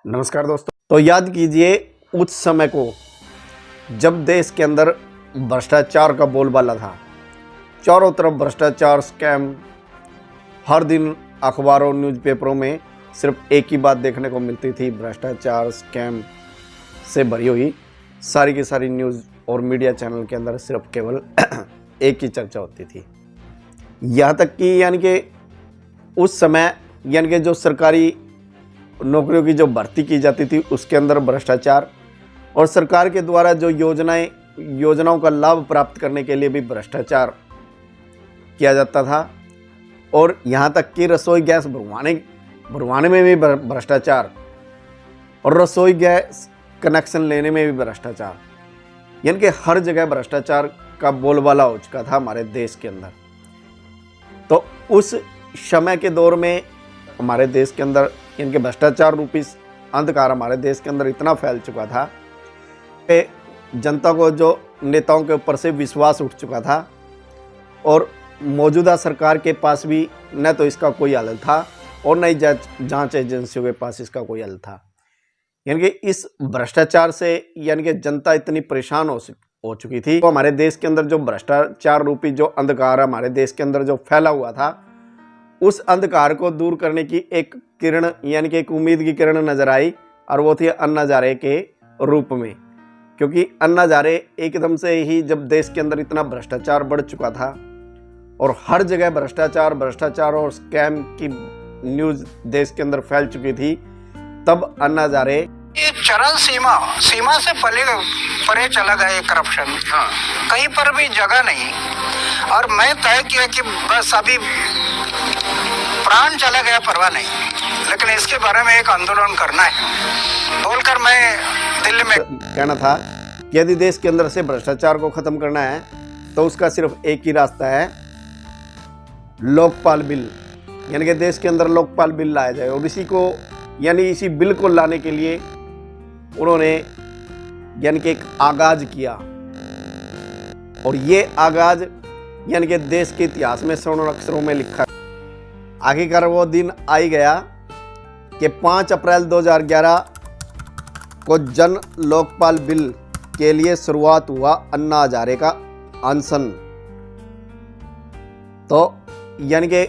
नमस्कार दोस्तों। तो याद कीजिए उस समय को जब देश के अंदर भ्रष्टाचार का बोलबाला था। चारों तरफ भ्रष्टाचार, स्कैम। हर दिन अखबारों, न्यूज़पेपरों में सिर्फ एक ही बात देखने को मिलती थी, भ्रष्टाचार, स्कैम से भरी हुई सारी की सारी न्यूज़ और मीडिया चैनल के अंदर सिर्फ केवल एक ही चर्चा होती थी। यहाँ तक कि यानी कि उस समय यानी कि जो सरकारी नौकरियों की जो भर्ती की जाती थी उसके अंदर भ्रष्टाचार, और सरकार के द्वारा जो योजनाओं का लाभ प्राप्त करने के लिए भी भ्रष्टाचार किया जाता था। और यहाँ तक कि रसोई गैस भरवाने में भी भ्रष्टाचार, और रसोई गैस कनेक्शन लेने में भी भ्रष्टाचार, यानी कि हर जगह भ्रष्टाचार का बोलबाला हो चुका था हमारे देश के अंदर। तो उस समय के दौर में हमारे देश के अंदर यानी कि भ्रष्टाचार रूपी अंधकार हमारे देश के अंदर इतना फैल चुका था कि जनता को जो नेताओं के ऊपर से विश्वास उठ चुका था, और मौजूदा सरकार के पास भी न तो इसका कोई हल था और न ही जांच एजेंसियों के पास इसका कोई हल था। यानी कि इस भ्रष्टाचार से यानी कि जनता इतनी परेशान हो चुकी थी। तो हमारे देश के अंदर जो भ्रष्टाचार रूपी जो अंधकार हमारे देश के अंदर जो फैला हुआ था, उस अंधकार को दूर करने की एक किरण यानी कि एक उम्मीद की किरण नजर आई, और वो थी अन्ना हजारे के रूप में। क्योंकि अन्ना हजारे एकदम से ही जब देश के अंदर इतना भ्रष्टाचार बढ़ चुका था और हर जगह भ्रष्टाचार और स्कैम की न्यूज देश के अंदर फैल चुकी थी, तब अन्ना हजारे ये चरम सीमा से परे चला गया ये करप्शन। कहीं पर भी जगह नहीं, और मैं तय किया कि बस अभी प्राण चला गया परवाह नहीं, लेकिन इसके बारे में एक आंदोलन करना है बोलकर मैं दिल्ली में कहना था कि यदि देश के अंदर से भ्रष्टाचार को खत्म करना है तो उसका सिर्फ एक ही रास्ता है, लोकपाल बिल। यानी कि देश के अंदर लोकपाल बिल लाया जाए, और इसी बिल को लाने के लिए उन्होंने यानी कि एक आगाज किया, और ये आगाज यानी कि देश के इतिहास में स्वर्ण अक्षरों में लिखा। आखिरकार वो दिन आ ही गया कि 5 अप्रैल 2011 को जन लोकपाल बिल के लिए शुरुआत हुआ अन्ना हजारे का अनशन। तो यानी कि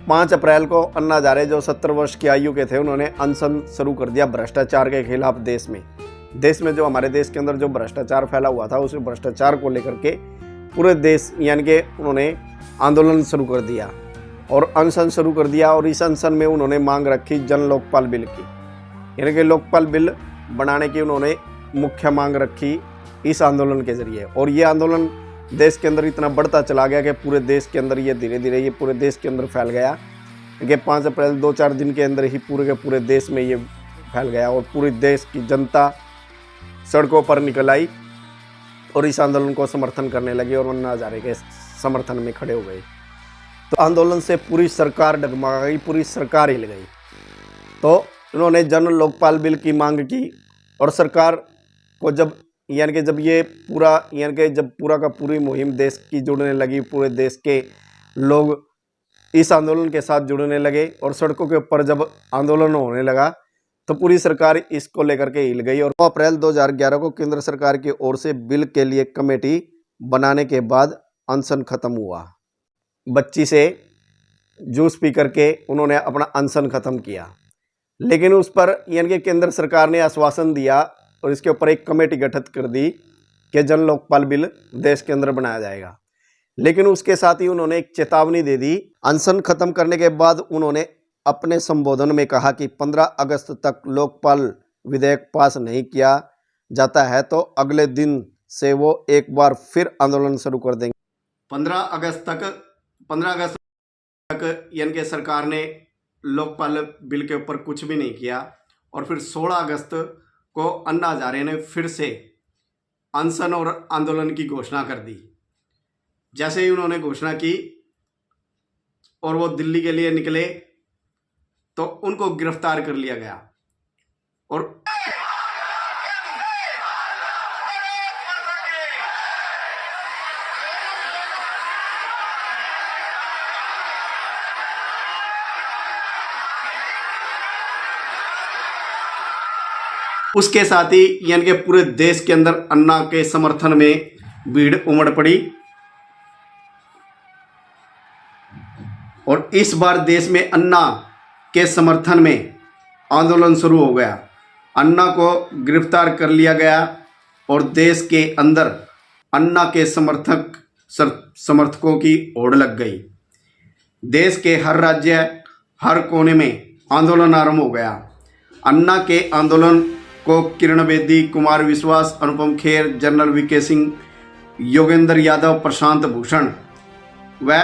5 अप्रैल को अन्ना हजारे जो 70 वर्ष की आयु के थे, उन्होंने अनशन शुरू कर दिया भ्रष्टाचार के खिलाफ। देश में जो हमारे देश के अंदर जो भ्रष्टाचार फैला हुआ था, उस भ्रष्टाचार को लेकर के पूरे देश यानी कि उन्होंने आंदोलन शुरू कर दिया और अनशन शुरू कर दिया। और इस अनशन में उन्होंने मांग रखी जन लोकपाल बिल की, यानी कि लोकपाल बिल बनाने की उन्होंने मुख्य मांग रखी इस आंदोलन के जरिए। और ये आंदोलन देश के अंदर इतना बढ़ता चला गया कि पूरे देश के अंदर ये धीरे धीरे ये पूरे देश के अंदर फैल गया कि 5 अप्रैल 2-4 दिन के अंदर ही पूरे के पूरे देश में ये फैल गया, और पूरे देश की जनता सड़कों पर निकल आई और इस आंदोलन को समर्थन करने लगी और अन्ना हजारे के समर्थन में खड़े हो गए। तो आंदोलन से पूरी सरकार डगमगा गई, पूरी सरकार हिल गई। तो उन्होंने जन लोकपाल बिल की मांग की, और सरकार को जब ये पूरा का पूरी मुहिम देश की जुड़ने लगी, पूरे देश के लोग इस आंदोलन के साथ जुड़ने लगे और सड़कों के ऊपर जब आंदोलन होने लगा, तो पूरी सरकार इसको लेकर के हिल गई। और 9 अप्रैल 2011 को केंद्र सरकार की ओर से बिल के लिए कमेटी बनाने के बाद अनशन खत्म हुआ। बच्ची से जूस पी करके उन्होंने अपना अनशन खत्म किया, लेकिन उस पर यानी कि केंद्र सरकार ने आश्वासन दिया और इसके ऊपर एक कमेटी गठित कर दी कि जन लोकपाल बिल देश के अंदर बनाया जाएगा। लेकिन उसके साथ ही उन्होंने एक चेतावनी दे दी। अनशन खत्म करने के बाद उन्होंने अपने संबोधन में कहा कि 15 अगस्त तक लोकपाल विधेयक पास नहीं किया जाता है तो अगले दिन से वो एक बार फिर आंदोलन शुरू कर देंगे। 15 अगस्त तक यानी कि सरकार ने लोकपाल बिल के ऊपर कुछ भी नहीं किया, और फिर 16 अगस्त को अन्ना हजारे ने फिर से अनशन और आंदोलन की घोषणा कर दी। जैसे ही उन्होंने घोषणा की और वो दिल्ली के लिए निकले, तो उनको गिरफ्तार कर लिया गया। और उसके साथ ही यानी कि पूरे देश के अंदर अन्ना के समर्थन में भीड़ उमड़ पड़ी और इस बार देश में अन्ना के समर्थन में आंदोलन शुरू हो गया। अन्ना को गिरफ्तार कर लिया गया और देश के अंदर अन्ना के समर्थकों की होड़ लग गई। देश के हर राज्य, हर कोने में आंदोलन आरंभ हो गया। अन्ना के आंदोलन को किरण बेदी, कुमार विश्वास, अनुपम खेर, जनरल वीके सिंह, योगेंद्र यादव, प्रशांत भूषण व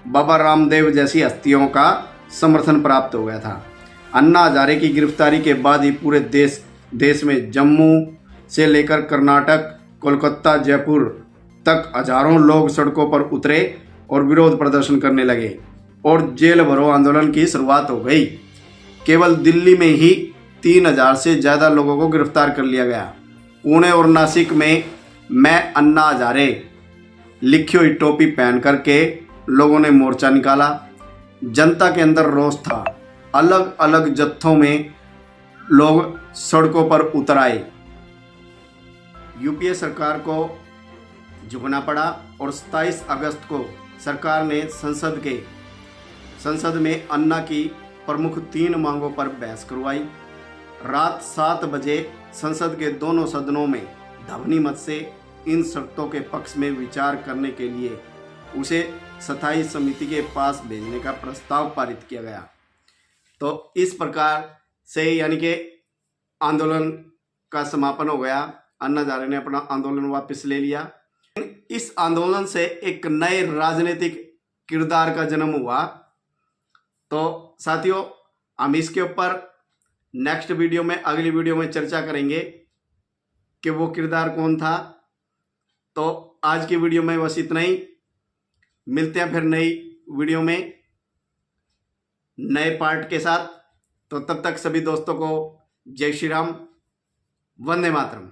बाबा रामदेव जैसी हस्तियों का समर्थन प्राप्त हो गया था। अन्ना हजारे की गिरफ्तारी के बाद ही पूरे देश में जम्मू से लेकर कर्नाटक, कोलकाता, जयपुर तक हजारों लोग सड़कों पर उतरे और विरोध प्रदर्शन करने लगे और जेल भरो आंदोलन की शुरुआत हो गई। केवल दिल्ली में ही 3000 से ज़्यादा लोगों को गिरफ्तार कर लिया गया। पुणे और नासिक में मैं अन्ना हजारे लिखी हुई टोपी पहन करके लोगों ने मोर्चा निकाला। जनता के अंदर रोष था। अलग अलग जत्थों में लोग सड़कों पर उतर आए। यूपीए सरकार को झुकना पड़ा और 27 अगस्त को सरकार ने संसद में अन्ना की प्रमुख 3 मांगों पर बहस करवाई। रात 7 बजे संसद के दोनों सदनों में ध्वनि मत से इन शर्तों के पक्ष में विचार करने के लिए उसे स्थायी समिति के पास भेजने का प्रस्ताव पारित किया गया। तो इस प्रकार से यानी कि आंदोलन का समापन हो गया। अन्ना हजारे ने अपना आंदोलन वापस ले लिया। इस आंदोलन से एक नए राजनीतिक किरदार का जन्म हुआ। तो साथियों, हम इसके ऊपर नेक्स्ट वीडियो में, अगली वीडियो में चर्चा करेंगे कि वो किरदार कौन था। तो आज की वीडियो में बस इतना ही। मिलते हैं फिर नई वीडियो में नए पार्ट के साथ। तो तब तक सभी दोस्तों को जय श्री राम, वंदे मातरम।